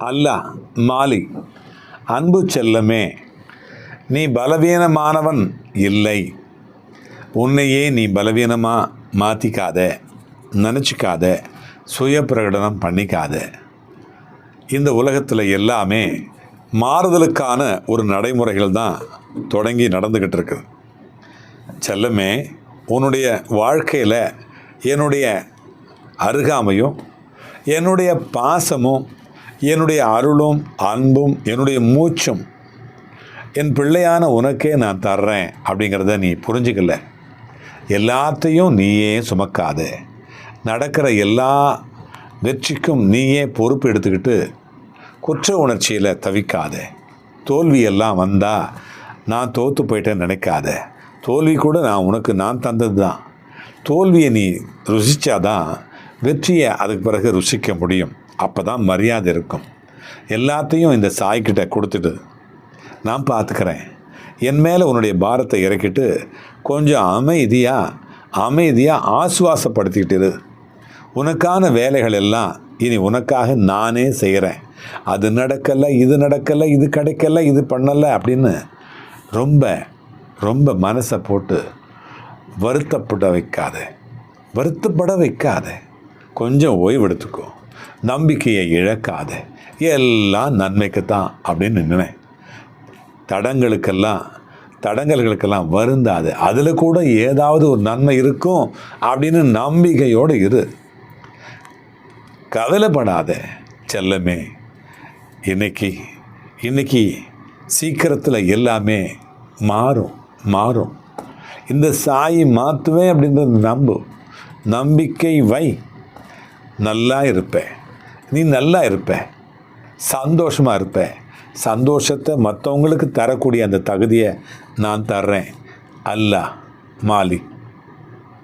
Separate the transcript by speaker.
Speaker 1: அல்லாஹ் மாலிக். அன்பு செல்லமே, நீ பலவீனமானவன் இல்லை. உன்னையே நீ பலவீனமாக மாற்றிக்காத, நினச்சிக்காத, சுய பிரகடனம் பண்ணிக்காத. இந்த உலகத்தில் எல்லாமே மாறுதலுக்கான ஒரு நடைமுறைகள் தான் தொடங்கி நடந்துக்கிட்டு இருக்குது. செல்லமே, உன்னுடைய வாழ்க்கையில் என்னுடைய அருகாமையும், என்னுடைய பாசமும், என்னுடைய அருளும், அன்பும், என்னுடைய மூச்சும் என் பிள்ளையான உனக்கே நான் தர்றேன் அப்படிங்கிறத நீ புரிஞ்சுக்கல. எல்லாத்தையும் நீயே சுமக்காத. நடக்கிற எல்லா வெற்றிக்கும் நீயே பொறுப்பு எடுத்துக்கிட்டு குற்ற உணர்ச்சியில் தவிக்காத. தோல்வியெல்லாம் வந்தால் நான் தோற்று போயிட்டேன்னு நினைக்காத. தோல்வி கூட நான் தந்தது தான். தோல்வியை நீ ருசித்தாதான் வெற்றியை அதுக்கு பிறகு ருசிக்க முடியும். அப்போ தான் மரியாதை இருக்கும். எல்லாத்தையும் இந்த சாய்கிட்ட கொடுத்துட்டு நான் பார்த்துக்கிறேன், என் மேலே உன்னுடைய பாரத்தை இறக்கிட்டு கொஞ்சம் அமைதியாக ஆசுவாசப்படுத்திக்கிட்டு உனக்கான வேலைகள் எல்லாம் இனி உனக்காக நானே செய்கிறேன். அது நடக்கலை, இது நடக்கலை, இது கிடைக்கலை, இது பண்ணலை அப்படின்னு ரொம்ப ரொம்ப மனசை போட்டு வருத்தப்பட வைக்காத. கொஞ்சம் ஓய்வெடுத்துக்கோ. நம்பிக்கையை இழக்காத. எல்லாம் நன்மைக்குத்தான் அப்படின்னு நினைனேன். தடங்கல்களுக்கெல்லாம் வருந்தாது. அதில் கூட ஏதாவது ஒரு நன்மை இருக்கும் அப்படின்னு நம்பிக்கையோடு இரு. கவலைப்படாத செல்லமே. இன்னைக்கு சீக்கிரத்தில் எல்லாமே மாறும். இந்த சாயை மாற்றுவேன் அப்படின்றது நம்பிக்கை வை. நல்லா இருப்ப, நீ நல்லா இருப்ப, சந்தோஷமாக இருப்ப. சந்தோஷத்தை மற்றவங்களுக்கு தரக்கூடிய அந்த தகுதியை நான் தர்றேன். அல்லாஹ் மாலிக்.